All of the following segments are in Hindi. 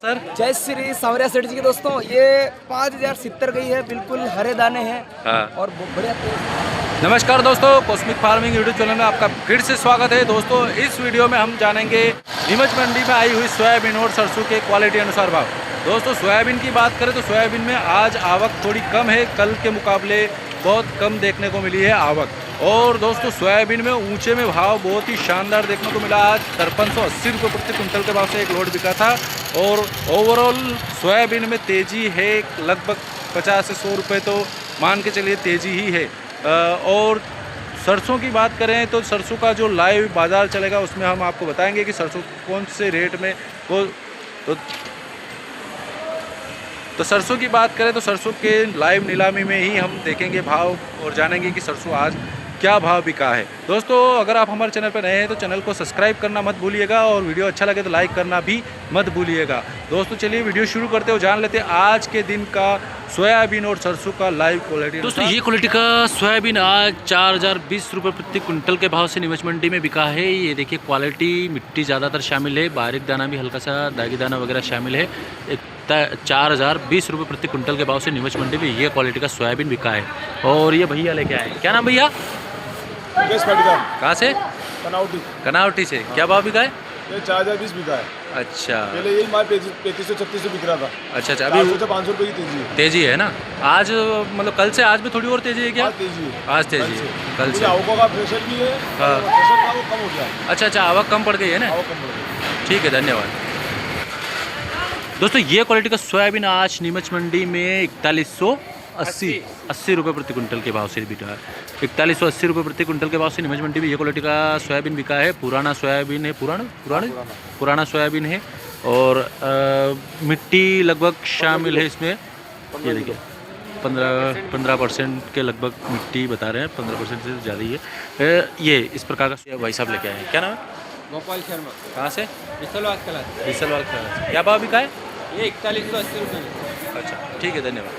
सर जय श्री सांवरिया सेठ जी के दोस्तों, ये 5070 गई है, बिल्कुल हरे दाने हैं। हाँ। और बढ़िया तेज। नमस्कार दोस्तों, कॉस्मिक फार्मिंग यूट्यूब चैनल में आपका फिर से स्वागत है। दोस्तों इस वीडियो में हम जानेंगे नीमच मंडी में आई हुई सोयाबीन और सरसों के क्वालिटी अनुसार भाव। दोस्तों सोयाबीन की बात करें तो सोयाबीन में आज आवक थोड़ी कम है, कल के मुकाबले बहुत कम देखने को मिली है आवक। और दोस्तों सोयाबीन में ऊंचे में भाव बहुत ही शानदार देखने को मिला। आज 5380 रुपये प्रति कुंटल के भाव से एक लोड बिका था। और ओवरऑल सोयाबीन में तेज़ी है, लगभग 50 से 100 रुपये तो मान के चलिए तेज़ी ही है। और सरसों की बात करें तो सरसों का जो लाइव बाज़ार चलेगा उसमें हम आपको बताएंगे कि सरसों कौन से रेट में वो तो सरसों की बात करें तो सरसों के लाइव नीलामी में ही हम देखेंगे भाव और जानेंगे कि सरसों आज क्या भाव बिका है। दोस्तों अगर आप हमारे चैनल पर नए हैं तो चैनल को सब्सक्राइब करना मत भूलिएगा और वीडियो अच्छा लगे तो लाइक करना भी मत भूलिएगा। दोस्तों चलिए वीडियो शुरू करते हो, जान लेते हैं आज के दिन का सोयाबीन और सरसों का लाइव क्वालिटी। दोस्तों ये क्वालिटी का सोयाबीन आज 4020 रुपये प्रति कुंटल के भाव से नीमच मंडी में बिका है। ये देखिए क्वालिटी मिट्टी ज़्यादातर शामिल है, बारीक दाना भी हल्का सा दागी दाना वगैरह शामिल है। 4020 रुपये प्रति कुंटल के भाव से नीमच मंडी में ये क्वालिटी का सोयाबीन बिका है। और ये भैया लेके आए, क्या नाम भैया? कहाँ से? कनावटी। कनावटी से। क्या भाव बिका है? ये 4020 बिका है। अच्छा, पहले यही माल 3500-3600 बिक रहा था। अच्छा अच्छा, अभी 500 रुपये की तेजी है। तेजी है ना आज, मतलब कल से आज में थोड़ी और तेजी है क्या? आज तेजी है। आज तेजी है, कल से। आवकों का प्रेशर भी है। हाँ। प्रेशर का वो कम हो गया। अच्छा अच्छा, आवक कम पड़ गई है ना। आवक कम हो गई। ठीक है, धन्यवाद। दोस्तों ये क्वालिटी का सोयाबीन आज नीमच मंडी में 4180 रुपये प्रति कुंटल के भाव से बिका है। 4180 रुपये प्रति कुंटल के भाव से नीमच मंडी में ये क्वालिटी का सोयाबीन बिका है। पुराना सोयाबीन है, पुराना सोयाबीन है। और मिट्टी लगभग शामिल है इसमें। ये देखिए 15% के लगभग मिट्टी बता रहे हैं, 15% से ज़्यादा ही है। ये इस प्रकार का भाई साहब लेके आए हैं। क्या नाम है? गोपाल शर्मा। कहाँ से? विसलवास कला। विसलवाल से। क्या भाव बिका है? ये 4180 रुपये। अच्छा ठीक है, धन्यवाद।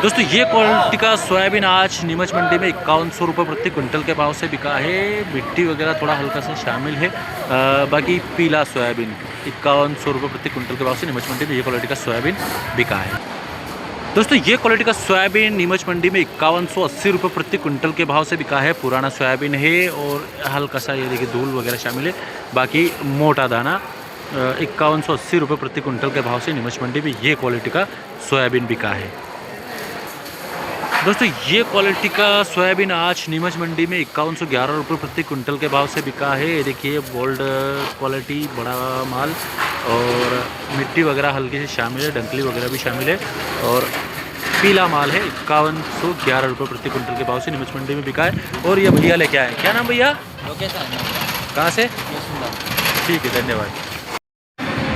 दोस्तों ये क्वालिटी का सोयाबीन आज नीमच मंडी में 5100 रुपये प्रति कुंटल के भाव से बिका है। मिट्टी वगैरह थोड़ा हल्का सा शामिल है। बाकी पीला सोयाबीन 5100 रुपये प्रति कुंटल के भाव से नीमच मंडी में ये क्वालिटी का सोयाबीन बिका है। दोस्तों ये क्वालिटी का सोयाबीन नीमच मंडी में 5180 रुपये प्रति कुंटल के भाव से बिका है। पुराना सोयाबीन है और हल्का सा ये देखिए धूल वगैरह शामिल है। बाकी मोटा दाना 5180 रुपये प्रति कुंटल के भाव से नीमच मंडी में ये क्वालिटी का सोयाबीन बिका है। दोस्तों ये क्वालिटी का सोयाबीन आज नीमच मंडी में 5111 रुपये प्रति कुंटल के भाव से बिका है। ये देखिए बोल्ड क्वालिटी, बड़ा माल और मिट्टी वगैरह हल्की से शामिल है, डंकली वगैरह भी शामिल है। और पीला माल है, 5111 रुपये प्रति कुंटल के भाव से नीमच मंडी में बिका है। और ये भैया लेके आए, क्या नाम भैया? कहाँ से? ठीक है, धन्यवाद।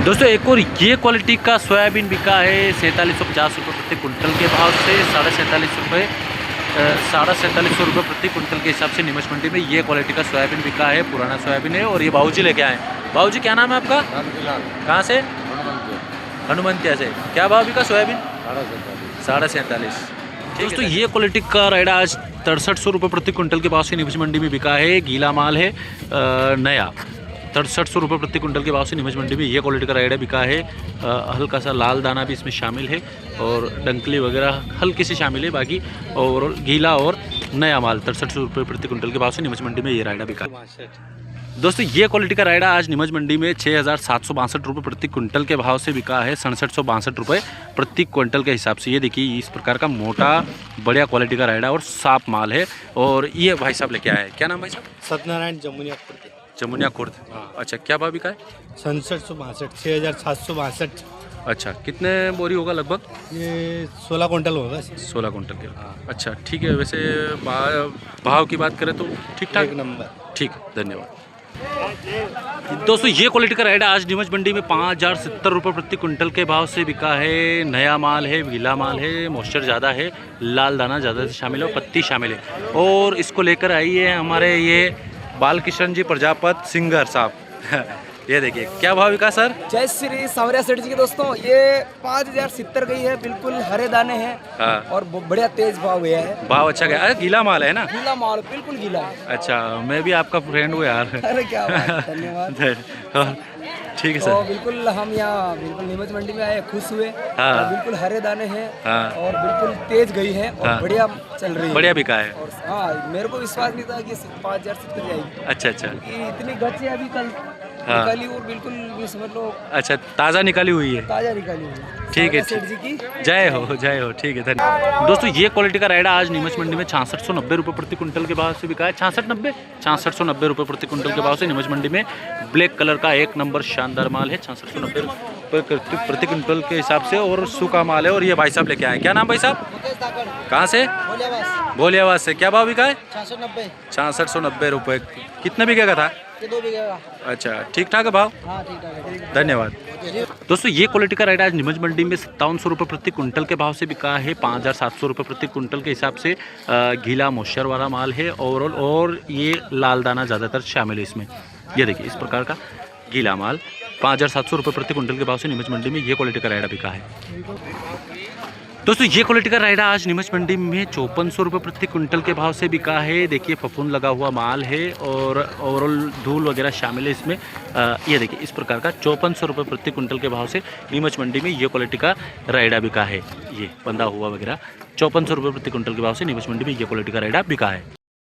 दोस्तों एक और ये क्वालिटी का सोयाबीन बिका है 4750 रुपये प्रति कुंटल के भाव से 4750 रुपये प्रति कुंटल के हिसाब से नीमच मंडी में ये क्वालिटी का सोयाबीन बिका है। पुराना सोयाबीन है। और ये बाबूजी लेके आए। बाबूजी क्या नाम है आपका? कहाँ से? हनुमंतिया से। क्या भाव बिका सोयाबीन? 47.5। दोस्तों ये क्वालिटी का रायडा आज 6300 रुपये प्रति कुंटल के भाव से नीमच मंडी में बिका है। गीला माल है, नया 6300 रुपये प्रति कुंटल के भाव से नीमच मंडी में ये क्वालिटी का रायडा बिका है। हल्का सा लाल दाना भी इसमें शामिल है और डंकली वगैरह हल्की सी शामिल है। बाकी ओवरऑल गीला और नया माल 6300 रुपये प्रति कुंटल के भाव से नीमच मंडी में ये रायडा बिका। दोस्तों ये क्वालिटी का रायडा आज नीमच मंडी में 6762 रुपये प्रति कुंटल के भाव से बिका है। 6762 रुपये प्रति क्विंटल के हिसाब से। ये देखिए इस प्रकार का मोटा बढ़िया क्वालिटी का रायडा और साफ माल है। और ये भाई साहब लेके आए हैं, क्या नाम भाई साहब? सत्यनारायण जमुनिया खुर्द। जमुनिया खुर्द। अच्छा, क्या भाव बिका है? 6762, 6762। अच्छा, कितने बोरी होगा लगभग? ये 16 कुंटल होगा। 16 कुंटल के। अच्छा ठीक है। वैसे भाव की बात करें तो ठीक ठाक, एक नंबर। ठीक है, धन्यवाद। दोस्तों ये क्वालिटी का रायडा आज नीमच मंडी में 5070 रुपये प्रति कुंटल के भाव से बिका है। नया माल है, गीला माल है, मॉइस्चर ज़्यादा है, लाल दाना ज़्यादा से शामिल है और पत्ती शामिल है। और इसको लेकर आई है हमारे ये बालकिशन जी प्रजापत सिंगर साहब। ये देखिए क्या भाव बिका सर? जय श्री सांवरिया सेठ जी के दोस्तों, ये 5070 गई है, बिल्कुल हरे दाने हैं। हाँ। और बढ़िया तेज भाव गया है। भाव अच्छा गया। अरे गीला माल है ना? गीला माल, बिल्कुल गीला है। अच्छा, मैं भी आपका फ्रेंड हूँ यार। अरे क्या बात, धन्यवाद। ठीक है तो सर। बिल्कुल हम यहाँ बिल्कुल नीमच मंडी में आए, खुश हुए। हाँ। और बिल्कुल हरे दाने हैं हाँ। और बिल्कुल तेज गई है और हाँ। बढ़िया चल रही है। बढ़िया बिका है। और हाँ, मेरे को विश्वास नहीं था कि 5,000 से तक जाएगी। अच्छा अच्छा कि इतनी गच्चे अभी कल हाँ। निकाली और बिल्कुल ये समझ लो अच्छा, ताज़ा निकाली हुई है। ताजा निकाली हुई। ठीक है, सेठ जी की जय हो जय हो। ठीक है, धन्यवाद। दोस्तों ये क्वालिटी का रायडा आज नीमच मंडी में 6690 रुपये प्रति क्विंटल के भाव से बिका है। 6690 रुपये प्रति क्विंटल के भाव से नीमच मंडी में ब्लैक कलर का एक नंबर शानदार माल है। 6690 रुपये प्रति क्विंटल के हिसाब से और सूखा माल है। और ये भाई साहब लेके आए, क्या नाम भाई साहब? कहाँ से? भोलियावास से। क्या भाव बिका है? 6690 रुपये। कितने बिकेगा था? 2 बीघे का। अच्छा, ठीक ठाक है भाव। हाँ ठीक है। धन्यवाद। दोस्तों ये क्वालिटी का राइडा आज नीमच मंडी में 5700 रुपये प्रति क्विंटल के भाव से बिका है। 5700 रुपये प्रति क्विंटल के हिसाब से गीला मॉइस्चर वाला माल है ओवरऑल। और ये लाल दाना ज़्यादातर शामिल है इसमें। ये देखिए इस प्रकार का गीला माल 5700 रुपये प्रति क्विंटल के भाव से नीमच मंडी में ये क्वालिटी का राइडा बिका है। दोस्तों ये क्वालिटी का राइडा आज नीमच मंडी में 5400 रुपये प्रति क्विंटल के भाव से बिका है। देखिए फफूंद लगा हुआ माल है और ओवरऑल धूल वगैरह शामिल है इसमें। ये देखिए इस प्रकार का 5400 रुपये प्रति क्विंटल के भाव से नीमच मंडी में ये क्वालिटी का राइडा बिका है। ये बंधा हुआ वगैरह 5400 रुपये प्रति क्विंटल के भाव से नीमच मंडी में ये क्वालिटी का राइडा बिका है।